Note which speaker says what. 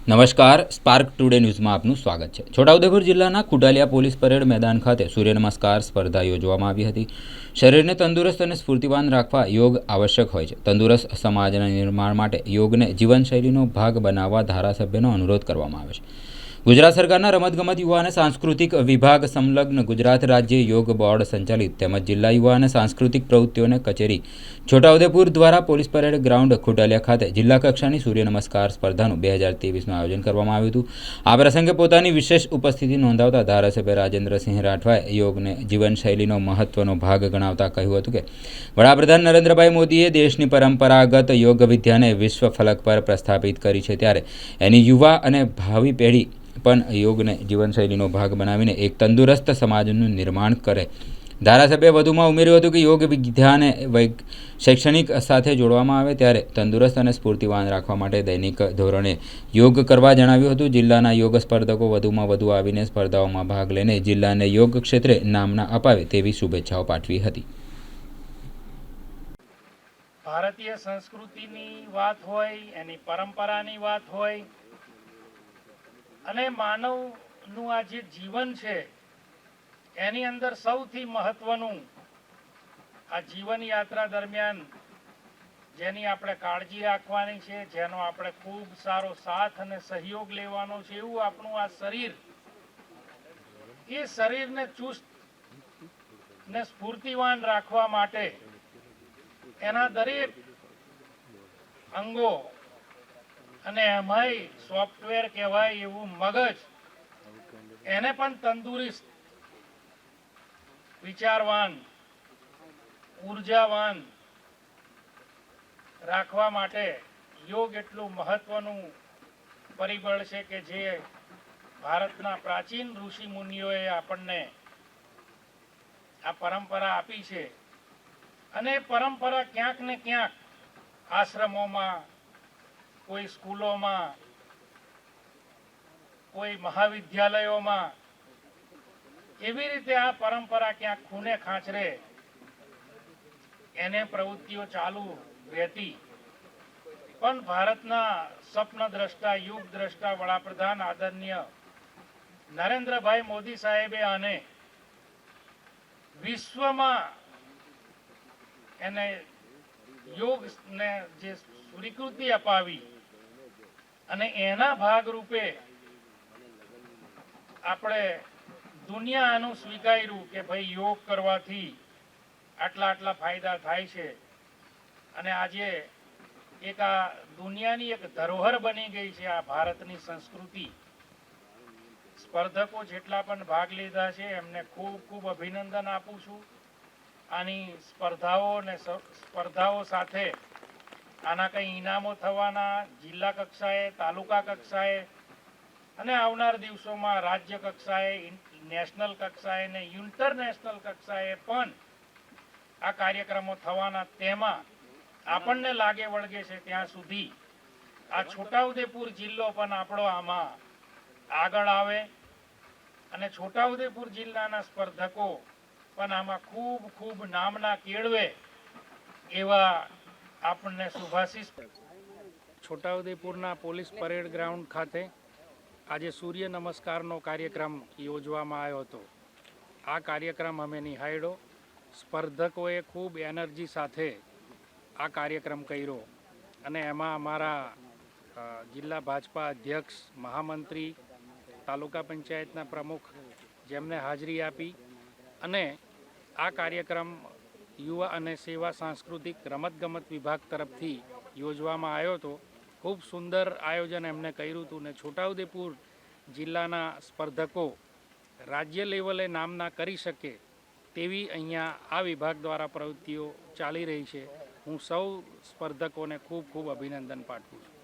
Speaker 1: નમસ્કાર, spark today ન્યૂઝમાં આપનું સ્વાગત છે। છોટાઉદેપુર જિલ્લાના કુટાલિયા પોલીસ પરેડ મેદાન ખાતે સૂર્ય નમસ્કાર સ્પર્ધા યોજવામાં આવી હતી। શરીરને તંદુરસ્ત અને સ્ફૂર્તિવાન રાખવા યોગ આવશ્યક હોય છે। તંદુરસ્ત સમાજના નિર્માણ માટે યોગને જીવનશૈલીનો ભાગ બનાવવા ધારાસભ્યનો અનુરોધ કરવામાં આવે છે। ગુજરાત સરકારના રમતગમત યુવા અને સાંસ્કૃતિક વિભાગ સંલગ્ન ગુજરાત રાજ્ય યોગ બોર્ડ સંચાલિત તેમજ જિલ્લા યુવા અને સાંસ્કૃતિક પ્રવૃત્તિઓને કચેરી છોટાઉદેપુર દ્વારા પોલીસ પરેડ ગ્રાઉન્ડ ખુટાલિયા ખાતે જિલ્લા કક્ષાની સૂર્ય નમસ્કાર સ્પર્ધાનું 2023નું આયોજન કરવામાં આવ્યું હતું। આ પ્રસંગે પોતાની વિશેષ ઉપસ્થિતિ નોંધાવતા ધારાસભ્ય રાજેન્દ્રસિંહ રાઠવાએ યોગને જીવનશૈલીનો મહત્વનો ભાગ ગણાવતા કહ્યું હતું કે વડાપ્રધાન નરેન્દ્રભાઈ મોદીએ દેશની પરંપરાગત યોગ વિદ્યાને વિશ્વ ફલક પર પ્રસ્થાપિત કરી છે, ત્યારે એની યુવા અને ભાવિ પેઢી પણ યોગને જીવનશૈલીનો ભાગ બનાવીને એક તંદુરસ્ત સમાજનું નિર્માણ કરે। ધારાસભ્યએ વધુમાં ઉમેર્યું હતું કે યોગ વિદ્યાને શૈક્ષણિક સાથે જોડવામાં આવે ત્યારે તંદુરસ્ત અને સ્ફૂર્તિવાન રાખવા માટે દૈનિક ધોરણે યોગ કરવા જણાવ્યું હતું। જિલ્લાના યોગ સ્પર્ધકો વધુમાં વધુ આવીને સ્પર્ધાઓમાં ભાગ લઈને જિલ્લાને યોગ ક્ષેત્રે નામના અપાવે તેવી શુભેચ્છાઓ પાઠવી હતી।
Speaker 2: ભારતીય સંસ્કૃતિની વાત હોય, એની પરંપરાની વાત હોય અને માનવનું આ જે જીવન છે એની અંદર સૌથી મહત્વનું આ જીવન યાત્રા દરમિયાન જેની આપણે કાળજી રાખવાની છે, જેનો આપણે ખૂબ સારો સાથ અને સહયોગ લેવાનો છે, એવું આપણું આ શરીર, એ શરીરને ચુસ્ત ને સ્ફૂર્તિવાન રાખવા માટે એના દરેક અંગો અને એમાંય સોફ્ટવેર કહેવાય એવું મગજ એને પણ તંદુરસ્ત, વિચારવાન, ઉર્જાવાન રાખવા માટે યોગ એટલું મહત્વનું પરિબળ છે કે જે ભારતના પ્રાચીન ઋષિ મુનિઓએ આપણને આ પરંપરા આપી છે। અને પરંપરા ક્યાંક ને ક્યાંક આશ્રમોમાં, કોઈ સ્કૂલોમાં, કોઈ મહાવિદ્યાલયોમાં એવી રીતે આ પરંપરા ક્યાંક ખૂને ખાંચરે એને પ્રવૃત્તિઓ ચાલુ રહેતી, પણ ભારતના સ્વપ્ન દ્રષ્ટા, યુગ દ્રષ્ટા વડાપ્રધાન આદરણીય નરેન્દ્રભાઈ મોદી સાહેબે આને વિશ્વમાં એને યોગને જે સ્વીકૃતિ અપાવી અને એના ભાગરૂપે આપણે દુનિયાનું સ્વીકાર્યું કે ભાઈ યોગ કરવાથી આટલા આટલા ફાયદા થાય છે। અને આજે એક આ દુનિયાની એક ધરોહર બની ગઈ છે આ ભારતની સંસ્કૃતિ। સ્પર્ધકો જેટલા પણ ભાગ લીધા છે એમને ખૂબ ખૂબ અભિનંદન આપું છું। આની સ્પર્ધાઓ સાથે આના કંઈ ઇનામો થવાના, જિલ્લા કક્ષાએ, તાલુકા કક્ષાએ અને આવનાર દિવસોમાં રાજ્ય કક્ષાએ, નેશનલ કક્ષાએ અને ઇન્ટરનેશનલ કક્ષાએ પણ આ કાર્યક્રમો થવાના। તેમાં આપણને લાગે વળગે છે ત્યાં સુધી આ છોટાઉદેપુર જિલ્લો પણ આપણો આમાં આગળ આવે અને છોટાઉદેપુર જિલ્લાના સ્પર્ધકો પણ આમાં ખૂબ ખૂબ નામના કેળવે એવા આપણને શુભાશીષ। છોટાઉદેપુરના પોલીસ પરેડ ગ્રાઉન્ડ ખાતે આજે સૂર્ય નમસ્કારનો કાર્યક્રમ યોજવામાં આવ્યો હતો। આ કાર્યક્રમ અમે નિહાળ્યો। સ્પર્ધકોએ ખૂબ એનર્જી સાથે આ કાર્યક્રમ કર્યો અને એમાં અમારા જિલ્લા ભાજપા અધ્યક્ષ, મહામંત્રી, તાલુકા પંચાયતના પ્રમુખ જેમને હાજરી આપી અને આ કાર્યક્રમ યુવા અને સેવા સાંસ્કૃતિક રમતગમત વિભાગ તરફથી યોજવામાં આવ્યો હતો। ખૂબ સુંદર આયોજન એમને કર્યું હતું ને છોટાઉદેપુર જિલ્લાના સ્પર્ધકો રાજ્ય લેવલે નામના કરી શકે તેવી અહીંયા આ વિભાગ દ્વારા પ્રવૃત્તિઓ ચાલી રહી છે। હું સૌ સ્પર્ધકોને ખૂબ ખૂબ અભિનંદન પાઠવું છું।